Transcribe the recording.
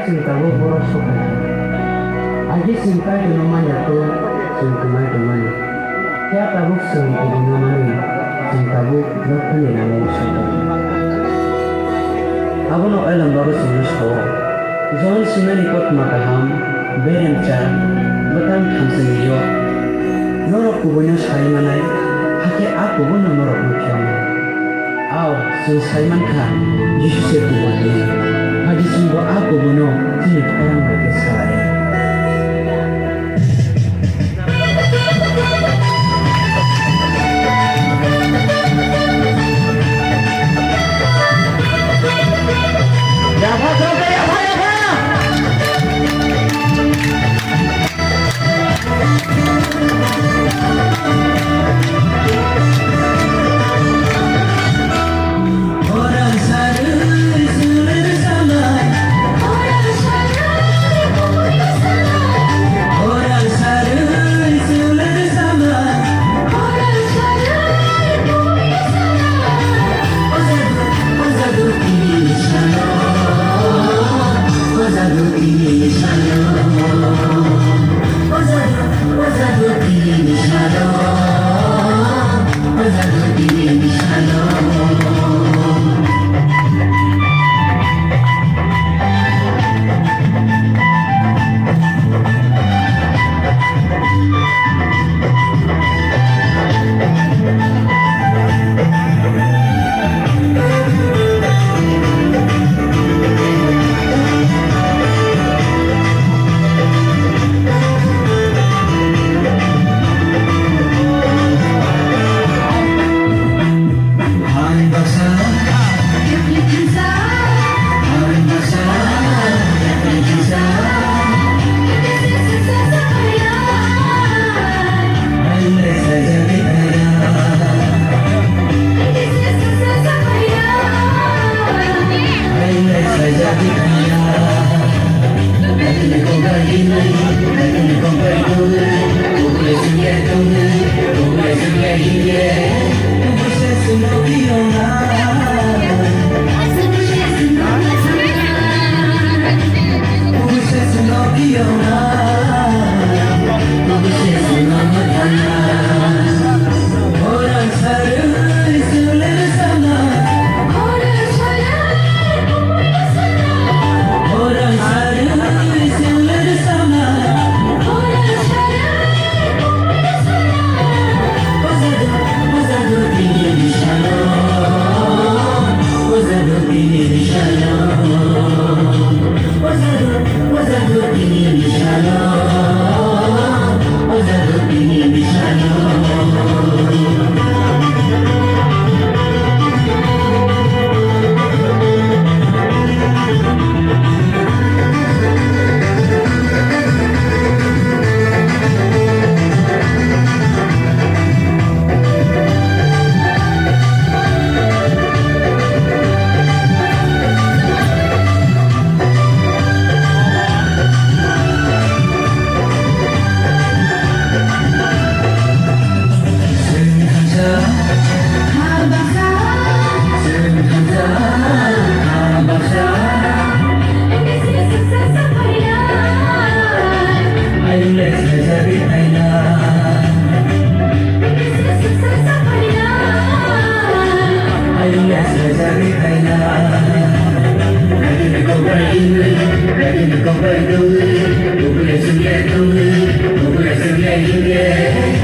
cintaku boros sokai. Agi cinta di nomanya tu cinta teman. Kaya tabuk cinta di nomanya cintaku lokal ni namanya sokai. Abu no alam baru sinusho. Zon simeni kot mataham beremca batang kamseniyo. Norok kubunya saimanai hake aku pun norok mukanya. Aw Sulaiman Khan Yesus kubunya. Haji sungguh aku bunuh tidak orang mereka saya. Hãy subscribe cho kênh Ghiền Mì Gõ để không bỏ lỡ những video hấp dẫn.